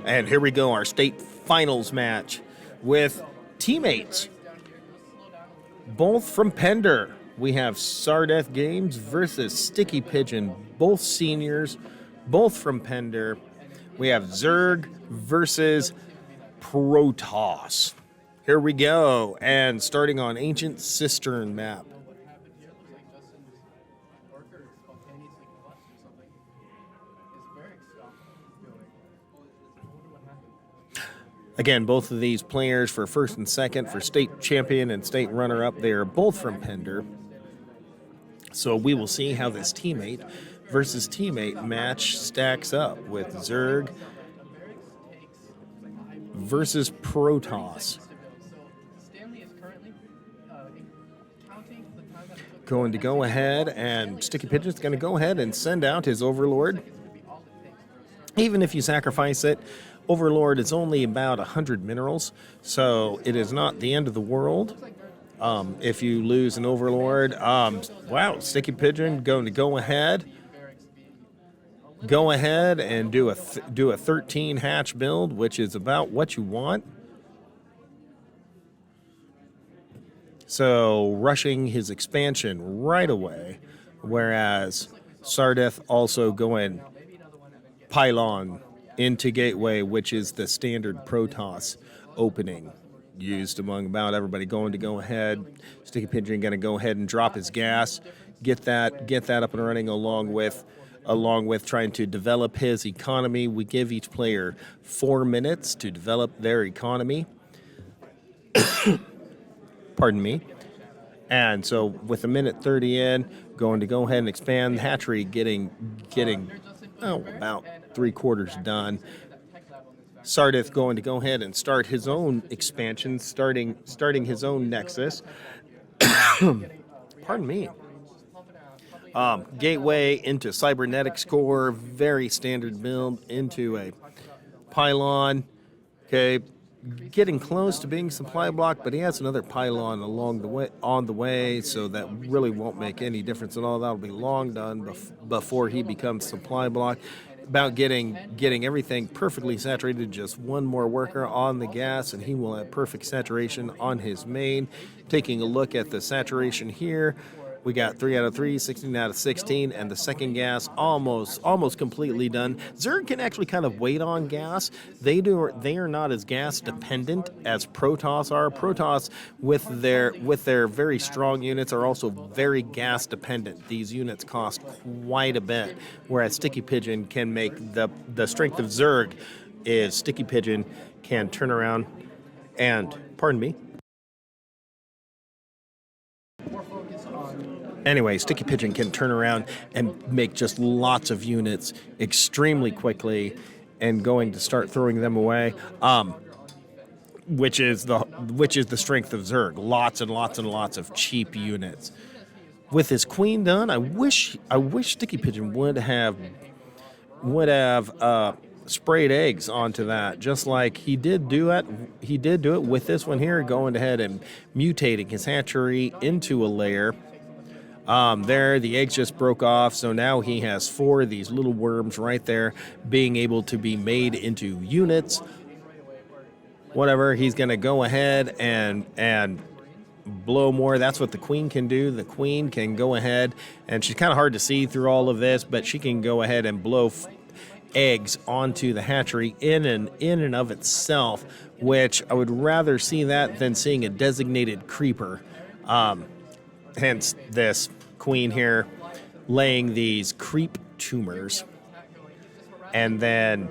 And here we go, our state finals match with teammates, both from Pender. We have SardethGames versus stickypigion, both seniors, both from Pender. We have Zerg versus Protoss. Here we go, and starting on Ancient Cistern map. Again, both of these players for first and second, for state champion and state runner-up, they are both from Pender. So we will see how this teammate versus teammate match stacks up with Zerg versus Protoss. Going to go ahead, and stickypigion is going to go ahead and send out his Overlord. Even if you sacrifice it, Overlord is only about 100 minerals, so it is not the end of the world. If you lose an Overlord, wow, stickypigion going to go ahead and do a 13 hatch build, which is about what you want. So rushing his expansion right away, whereas Sardeth also going pylon into gateway, which is the standard Protoss opening used among about everybody. Going to go ahead, stickypigion going to go ahead and drop his gas, get that up and running, along with trying to develop his economy. We give each player 4 minutes to develop their economy. Pardon me. And so with a minute 30 in, going to go ahead and expand the hatchery, getting about 3/4 done. Sardeth going to go ahead and start his own expansion, starting his own nexus. Pardon me. Gateway into cybernetics core, very standard build, into a pylon. Okay, getting close to being supply block, but he has another pylon on the way, so that really won't make any difference at all. That'll be long done before he becomes supply block. About getting everything perfectly saturated, just one more worker on the gas, and he will have perfect saturation on his main. Taking a look at the saturation here, we got 3 out of 3, 16 out of 16, and the second gas almost completely done. Zerg can actually kind of wait on gas. They are not as gas dependent as Protoss are. Protoss with their very strong units are also very gas dependent. These units cost quite a bit, whereas stickypigion can make the strength of Zerg is stickypigion can turn around and, pardon me. Anyway, stickypigion can turn around and make just lots of units extremely quickly, and going to start throwing them away, which is the strength of Zerg. Lots and lots and lots of cheap units. With his queen done, I wish stickypigion would have sprayed eggs onto that, just like he did do it. He did do it with this one here, going ahead and mutating his hatchery into a layer. There, the eggs just broke off, so now he has 4 of these little worms right there being able to be made into units. Whatever, he's going to go ahead and blow more. That's what the queen can do. The queen can go ahead, and she's kind of hard to see through all of this, but she can go ahead and blow eggs onto the hatchery in and of itself, which I would rather see that than seeing a designated creeper. Hence this queen here laying these creep tumors and then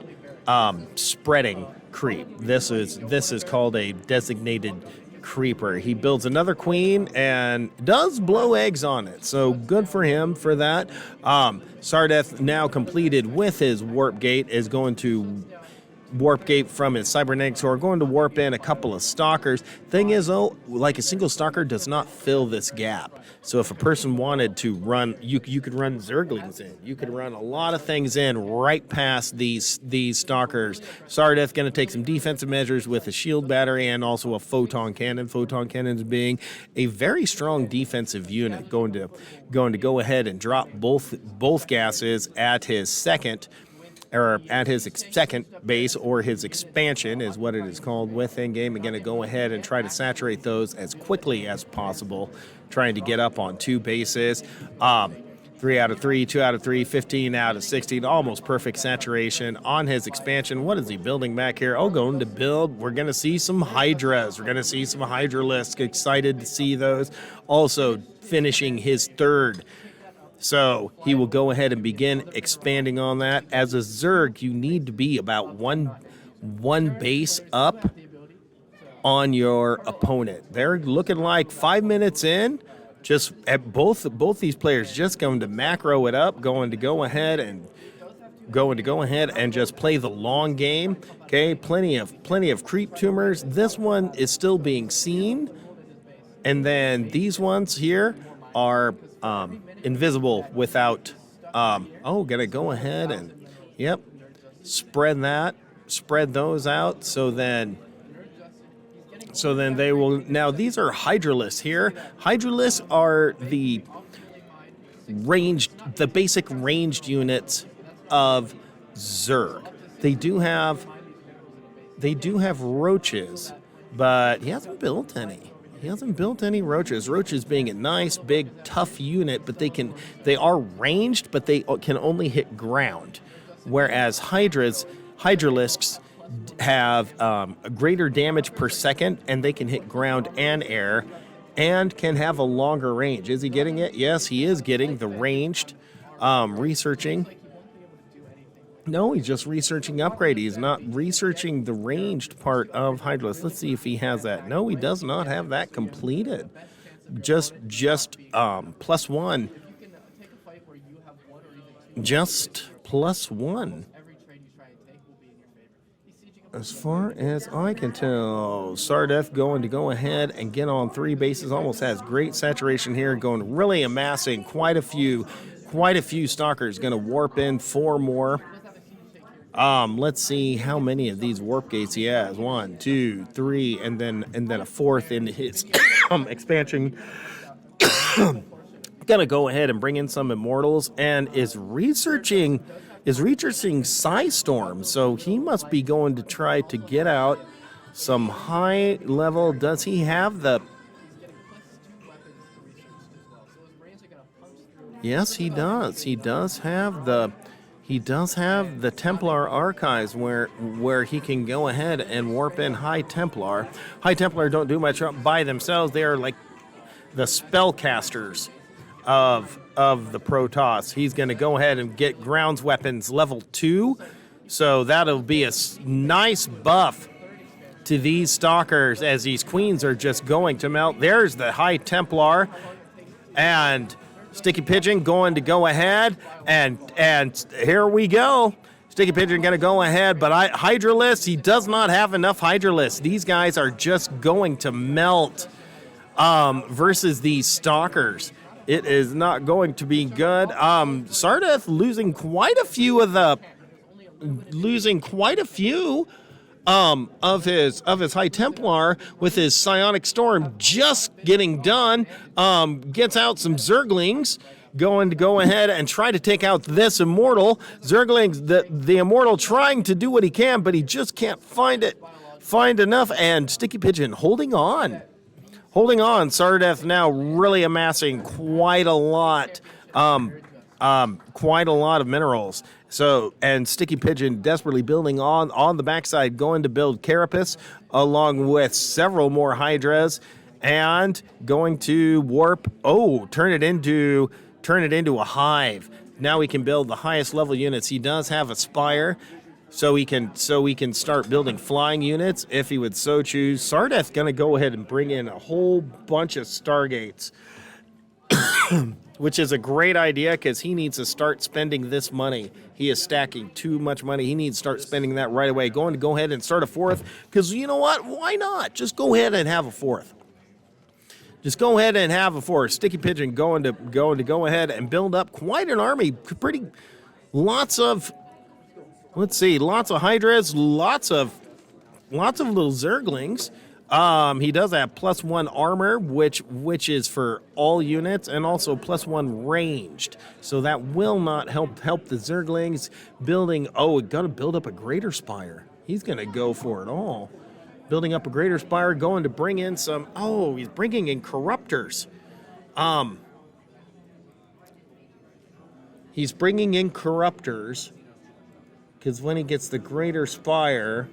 spreading creep. This is called a designated creeper. He builds another queen and does blow eggs on it, so good for him for that. Sardeth, now completed with his warp gate, is going to warp gate from his cybernetics, who are going to warp in a couple of stalkers. Thing is, though, like, a single stalker does not fill this gap. So if a person wanted to run, you could run Zerglings in. You could run a lot of things in right past these stalkers. Sardeth going to take some defensive measures with a shield battery and also a photon cannon. Photon cannons being a very strong defensive unit, going to go ahead and drop both gases at his second or at his second base, or his expansion is what it is called within game. Again, to go ahead and try to saturate those as quickly as possible, trying to get up on 2 bases. 3 out of 3, 2 out of 3, 15 out of 16, almost perfect saturation on his expansion. What is he building back here? Oh, going to build. We're going to see some Hydras. We're going to see some Hydralisks. Excited to see those. Also finishing his 3rd. So he will go ahead and begin expanding on that. As a Zerg, you need to be about one base up on your opponent. They're looking like 5 minutes in. Just at both these players just going to macro it up, going to go ahead and just play the long game. Okay, plenty of creep tumors. This one is still being seen, and then these ones here are invisible without. Gonna go ahead and spread those out. So then they will. Now these are Hydralisks here. Hydralisks are the basic ranged units of Zerg. They do have roaches, but he hasn't built any. He hasn't built any roaches. Roaches being a nice, big, tough unit, but they are ranged, but they can only hit ground. Whereas Hydralisks have a greater damage per second, and they can hit ground and air, and can have a longer range. Is he getting it? Yes, he is getting the ranged. Researching. No, he's just researching upgrade. He's not researching the ranged part of Hydralisk. Let's see if he has that. No, he does not have that completed. Just +1. Just +1. As far as I can tell, Sardeth going to go ahead and get on 3 bases. Almost has great saturation here, going really amassing quite a few stalkers. Going to warp in 4 more. Let's see how many of these warp gates he has. 1, 2, 3, and then a 4th in his expansion. Gonna go ahead and bring in some immortals, and is researching Psystorm. So he must be going to try to get out some high level. Does he have the? Yes, he does. He does have the Templar archives where he can go ahead and warp in High Templar. High Templar don't do much by themselves. They are like the spellcasters of the Protoss. He's going to go ahead and get grounds weapons level 2. So that'll be a nice buff to these stalkers as these queens are just going to melt. There's the High Templar, and Sticky Pigeon going to go ahead, and here we go. Sticky Pigeon going to go ahead, but Hydralisks, he does not have enough Hydralisks. These guys are just going to melt versus these stalkers. It is not going to be good. Sardeth losing quite a few of his High Templar with his Psionic Storm just getting done. Gets out some Zerglings, going to go ahead and try to take out this Immortal. Zerglings, the Immortal trying to do what he can, but he just can't find enough. And Sticky Pigeon holding on. Sardeth now really amassing quite a lot of minerals. So, and Sticky Pigeon desperately building on the backside, going to build Carapace along with several more Hydras, and going to warp. Turn it into a hive. Now we can build the highest level units. He does have a Spire, so we can start building flying units if he would so choose. Sardeth gonna go ahead and bring in a whole bunch of Stargates, which is a great idea because he needs to start spending this money. He is stacking too much money. He needs to start spending that right away. Going to go ahead and start a 4th because you know what? Why not? Just go ahead and have a 4th. Sticky Pigeon going to go ahead and build up quite an army. Lots of Hydras, lots of little Zerglings. He does have +1 armor, which is for all units, and also +1 ranged. So that will not help the Zerglings building. Oh, got to build up a greater spire. He's gonna go for it all. Building up a greater spire, going to bring in some. Oh, he's bringing in corruptors. He's bringing in corruptors because when he gets the greater spire,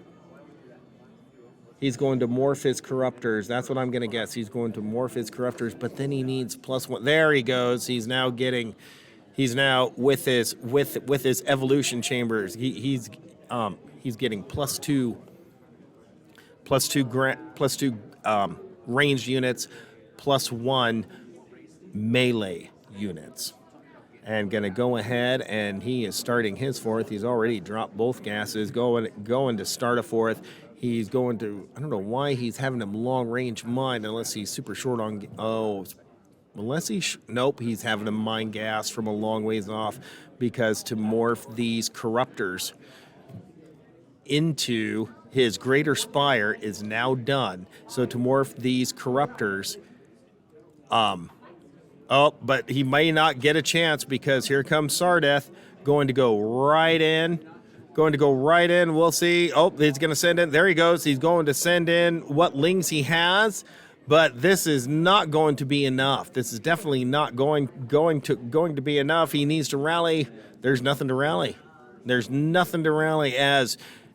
he's going to morph his corruptors. That's what I'm going to guess. He's going to morph his corruptors, but then he needs +1. There he goes. He's now with his evolution chambers. He's getting +2 ranged units, +1 melee units. And going to go ahead, and he is starting his fourth. He's already dropped both gases, going to start a fourth. He's going to, I don't know why he's having him long range mine unless he's super short on, nope, he's having him mine gas from a long ways off, because to morph these corruptors into his greater spire is now done. So to morph these corruptors, but he may not get a chance because here comes Sardeth going to go right in. We'll see. Oh, he's going to send in. There he goes. He's going to send in what lings he has, but this is not going to be enough. This is definitely not going to be enough. He needs to rally. There's nothing to rally.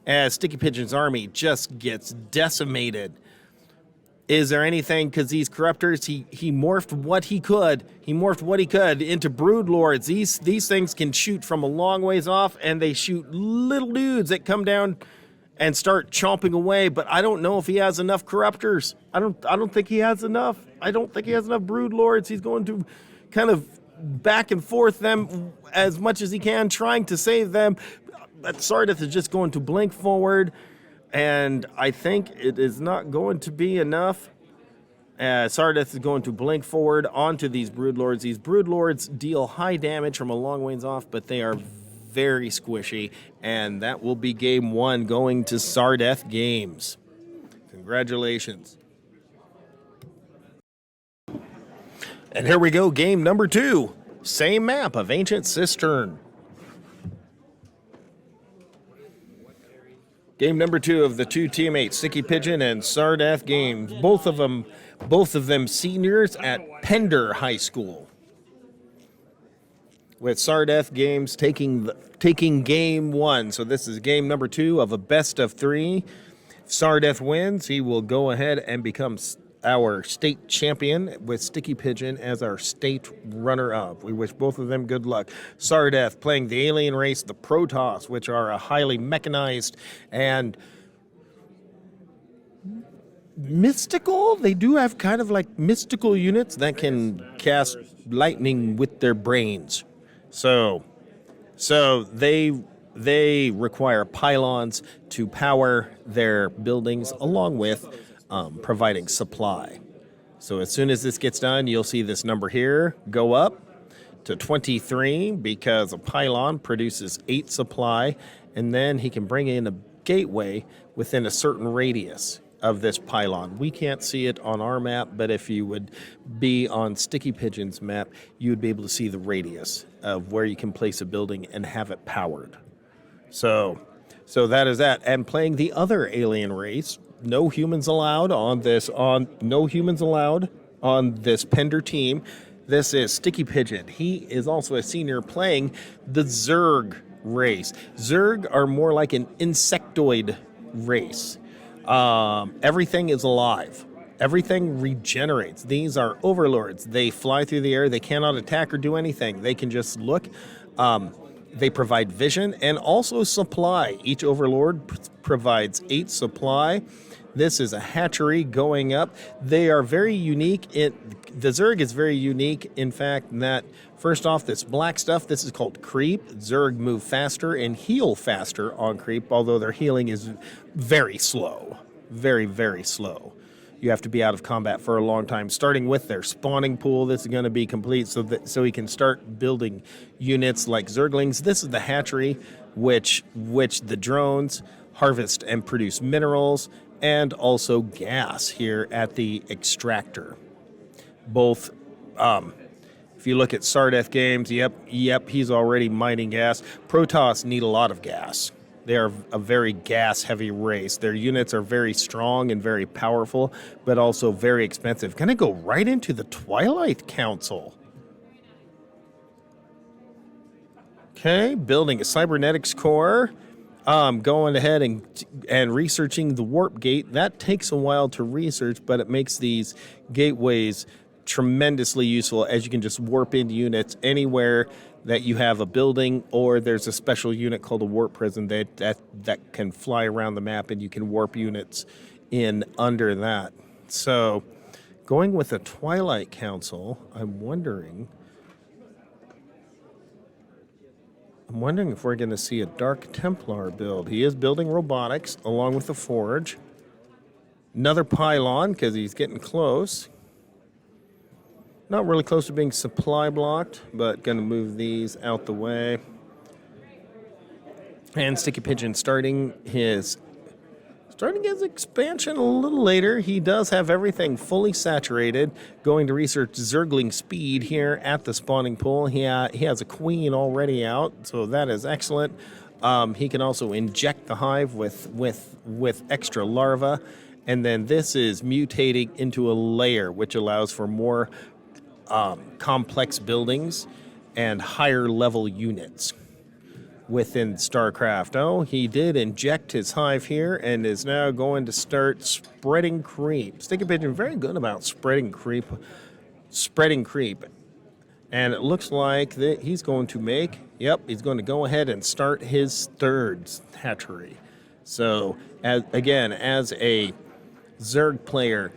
As Sticky Pigeon's army just gets decimated. Is there anything? Because these corruptors, he morphed what he could. Into brood lords. These things can shoot from a long ways off, and they shoot little dudes that come down and start chomping away. But I don't know if he has enough corruptors. I don't think he has enough. I don't think he has enough brood lords. He's going to kind of back and forth them as much as he can, trying to save them. But Sardeth is just going to blink forward. And I think it is not going to be enough. Sardeth is going to blink forward onto these broodlords. These broodlords deal high damage from a long ways off, but they are very squishy. And that will be game 1 going to SardethGames. Congratulations. And here we go, game number 2. Same map of Ancient Cistern. Game number 2 of the two teammates, Sticky Pigeon and SardethGames. Both of them seniors at Pender High School. With SardethGames taking game 1. So this is game number 2 of a best of 3. If Sardeth wins, he will go ahead and become our state champion with Sticky Pigeon as our state runner-up. We wish both of them good luck. Sardeth playing the alien race, the Protoss, which are a highly mechanized and mystical. They do have kind of like mystical units that can cast lightning with their brains. So they require pylons to power their buildings, along with providing supply. So as soon as this gets done, you'll see this number here go up to 23 because a pylon produces 8 supply, and then he can bring in a gateway within a certain radius of this pylon. We can't see it on our map, but if you would be on Sticky Pigeon's map, you would be able to see the radius of where you can place a building and have it powered. So that is that. And playing the other alien race, no humans allowed on this Pender team. This is Sticky Pigeon. He is also a senior playing the Zerg race. Zerg are more like an insectoid race. Everything is alive. Everything regenerates. These are overlords. They fly through the air. They cannot attack or do anything. They can just look. They provide vision and also supply. Each overlord provides 8 supply. This is a hatchery going up. They are very unique. The Zerg is very unique, in fact, that first off, this black stuff, this is called creep. Zerg move faster and heal faster on creep, although their healing is very slow. Very, very slow. You have to be out of combat for a long time. Starting with their spawning pool, this is going to be complete so he can start building units like Zerglings. This is the hatchery, which the drones harvest and produce minerals, and also gas here at the extractor. Both, if you look at SardethGames, yep, he's already mining gas. Protoss need a lot of gas. They are a very gas-heavy race. Their units are very strong and very powerful, but also very expensive. Gonna go right into the Twilight Council. Okay, building a cybernetics core. Going ahead and researching the warp gate. That takes a while to research, but it makes these gateways tremendously useful, as you can just warp in units anywhere that you have a building, or there's a special unit called a warp prison that can fly around the map, and you can warp units in under that. So going with the Twilight Council, I'm wondering if we're going to see a Dark Templar build. He is building robotics along with the forge. Another pylon because he's getting close. Not really close to being supply blocked, but going to move these out the way. And Sticky Pigeon starting his expansion a little later. He does have everything fully saturated. Going to research Zergling speed here at the spawning pool. He has a queen already out, so that is excellent. He can also inject the hive with extra larvae, and then this is mutating into a layer, which allows for more complex buildings and higher level units within StarCraft. Oh, he did inject his hive here and is now going to start spreading creep. Sticky Pigeon very good about spreading creep. And it looks like that he's going to go ahead and start his third hatchery. So, as a Zerg player,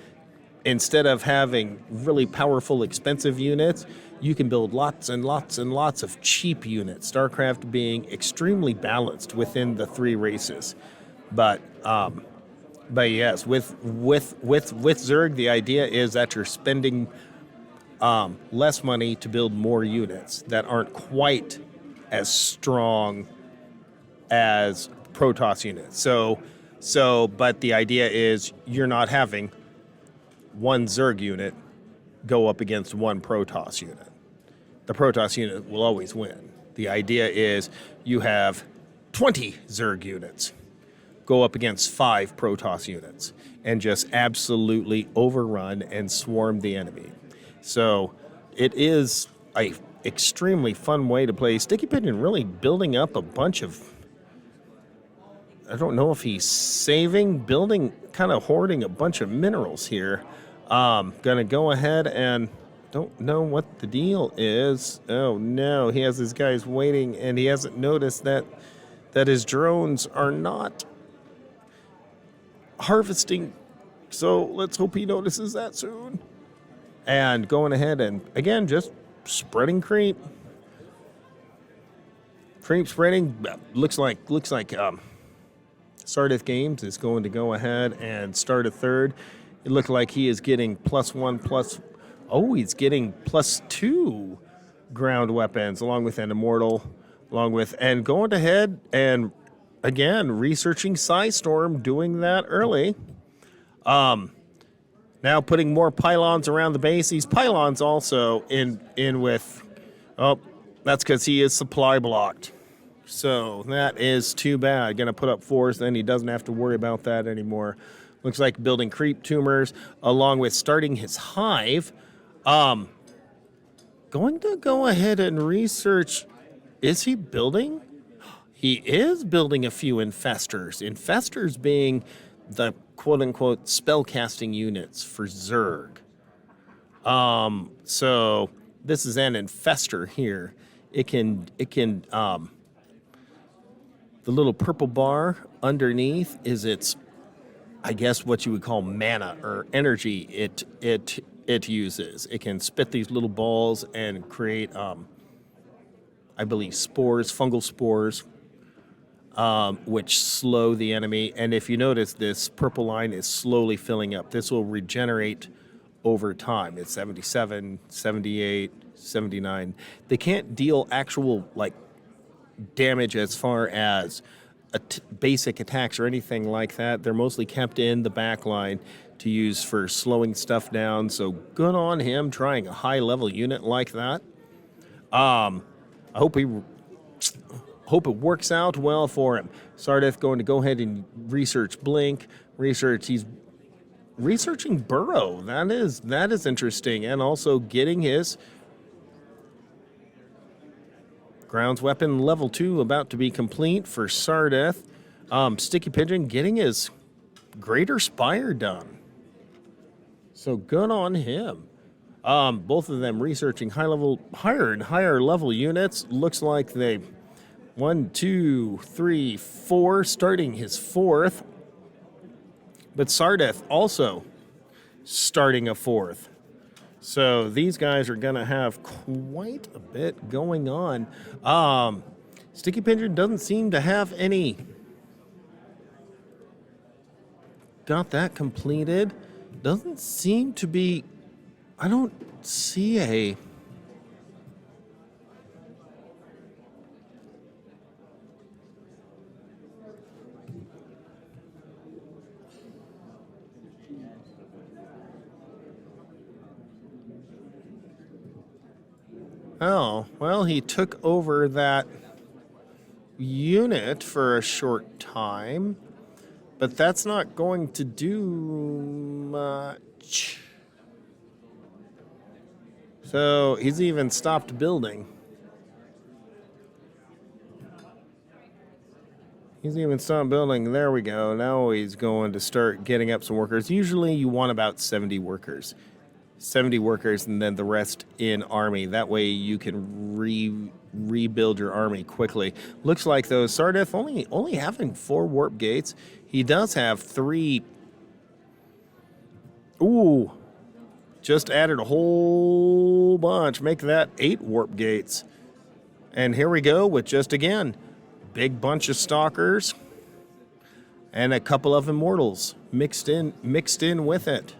instead of having really powerful, expensive units, you can build lots and lots and lots of cheap units. StarCraft being extremely balanced within the three races, but yes, with Zerg, the idea is that you're spending less money to build more units that aren't quite as strong as Protoss units. But the idea is you're not having one Zerg unit go up against one Protoss unit. The Protoss unit will always win. The idea is you have 20 Zerg units go up against 5 Protoss units and just absolutely overrun and swarm the enemy. So it is a extremely fun way to play. Sticky Pigeon really building up a bunch of, I don't know if he's building, kind of hoarding a bunch of minerals here. Gonna go ahead and don't know what the deal is. Oh no, he has his guys waiting and he hasn't noticed that his drones are not harvesting. So let's hope he notices that soon. And going ahead and again, just spreading creep. Creep spreading. Looks like SardethGames is going to go ahead and start a third. It looked like he is getting +1 he's getting +2 ground weapons along with an immortal, and going ahead and again researching Psystorm, doing that early. Now putting more pylons around the base. These pylons also in with, that's because he is supply blocked. So that is too bad. Going to put up 4s, then he doesn't have to worry about that anymore. Looks like building creep tumors along with starting his hive. Going to go ahead and research. Is he building? He is building a few infestors. Infestors being the quote-unquote spellcasting units for Zerg. So this is an infestor here. It can the little purple bar underneath is its, I guess, what you would call mana or energy it uses. It can spit these little balls and create, I believe, spores, fungal spores, which slow the enemy. And if you notice, this purple line is slowly filling up. This will regenerate over time. It's 77, 78, 79. They can't deal actual, damage as far as basic attacks or anything like that. They're mostly kept in the back line to use for slowing stuff down. So good on him trying a high-level unit like that. I hope it works out well for him. Sardeth going to go ahead and research Blink. He's researching Burrow. That is interesting. And also getting his grounds weapon level 2 about to be complete for Sardeth. Sticky Pigeon getting his Greater Spire done. So good on him. Both of them researching higher and higher level units. Looks like they 1, 2, 3, 4, starting his 4th. But Sardeth also starting a 4th. So these guys are going to have quite a bit going on. Sticky Pigeon doesn't seem to have any. Got that completed. Doesn't seem to be. I don't see a. Oh, well, he took over that unit for a short time, but that's not going to do much. So he's even stopped building. There we go. Now he's going to start getting up some workers. Usually you want about 70 workers. 70 workers and then the rest in army. That way you can rebuild your army quickly. Looks like though Sardeth only having 4 warp gates. He does have 3. Ooh. Just added a whole bunch. Make that 8 warp gates. And here we go with just again big bunch of stalkers and a couple of immortals mixed in with it.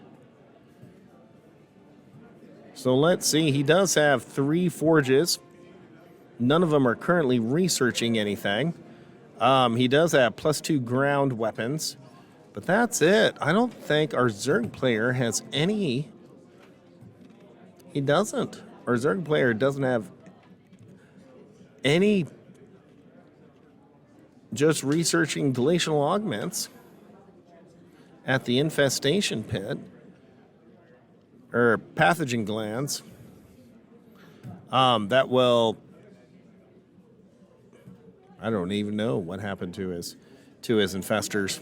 So let's see, he does have 3 forges. None of them are currently researching anything. He does have +2 ground weapons, but that's it. I don't think our Zerg player has any. He doesn't. Our Zerg player doesn't have any just researching glacial augments at the infestation pit. Or pathogen glands that will. I don't even know what happened to his infestors.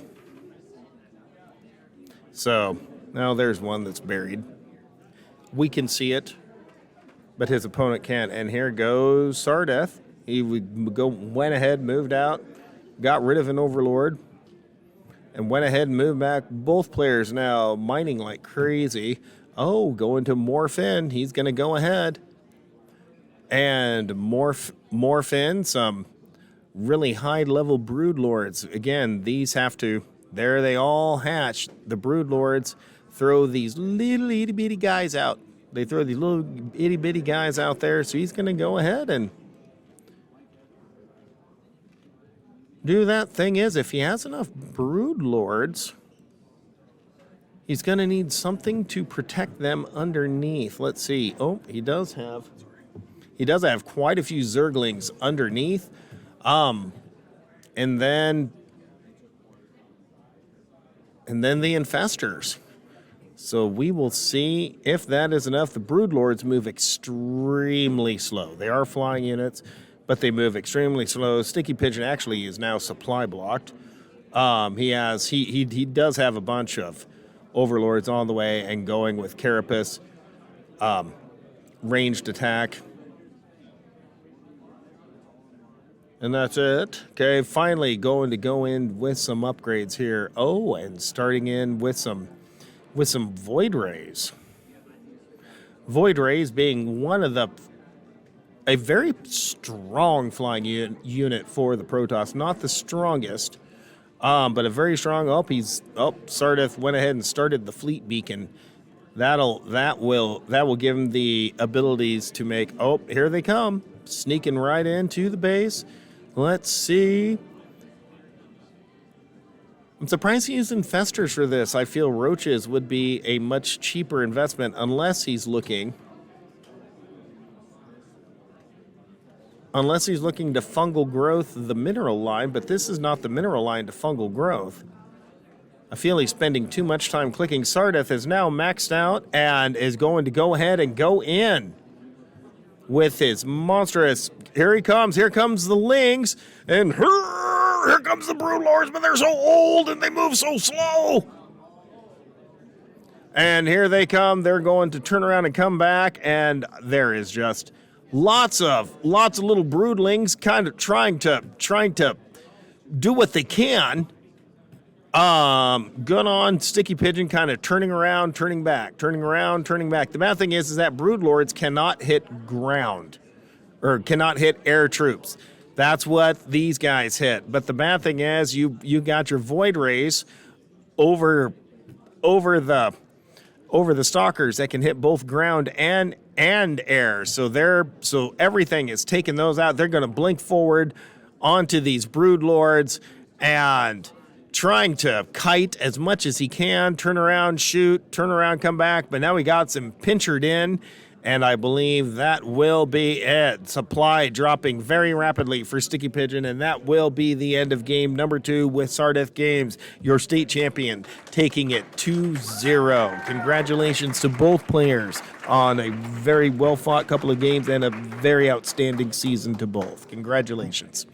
So now there's one that's buried. We can see it, but his opponent can't. And here goes Sardeth. He went ahead, moved out, got rid of an overlord, and went ahead and moved back. Both players now mining like crazy. Oh, going to morph in. He's going to go ahead and morph in some really high-level broodlords. Again, these have to. There they all hatch. The broodlords throw these little itty-bitty guys out. They throw these little itty-bitty guys out there. So he's going to go ahead and do that. Thing is, if he has enough broodlords, he's going to need something to protect them underneath. Let's see. Oh, he does have quite a few Zerglings underneath. And then the infestors. So we will see if that is enough. The broodlords move extremely slow. They are flying units, but they move extremely slow. Sticky Pigeon actually is now supply blocked. He does have a bunch of overlords on the way and going with Carapace, ranged attack. And that's it. Okay, finally go in with some upgrades here. Oh, and starting in with some Void Rays. Void Rays being a very strong flying unit for the Protoss. Not the strongest, but a very strong. Sardeth went ahead and started the fleet beacon. That will give him the abilities to make. Oh, here they come, sneaking right into the base. Let's see. I'm surprised he used infestors for this. I feel roaches would be a much cheaper investment unless he's looking to fungal growth the mineral line, but this is not the mineral line to fungal growth. I feel he's spending too much time clicking. Sardeth is now maxed out and is going to go ahead and go in with his monstrous. Here comes the Lings, and here comes the Broodlords, but they're so old and they move so slow. And here they come. They're going to turn around and come back, and there is just lots of little broodlings kind of trying to do what they can. Gun on Sticky Pigeon kind of turning around, turning back. The bad thing is that broodlords cannot hit ground or cannot hit air troops. That's what these guys hit. But the bad thing is you got your void rays over the stalkers that can hit both ground and air. So everything is taking those out. They're going to blink forward onto these broodlords and trying to kite as much as he can, turn around, shoot, turn around, come back. But now he got some pinchered in, and I believe that will be it. Supply dropping very rapidly for Sticky Pigeon, and that will be the end of game number 2 with SardethGames, your state champion, taking it 2-0. Congratulations to both players on a very well-fought couple of games and a very outstanding season to both. Congratulations.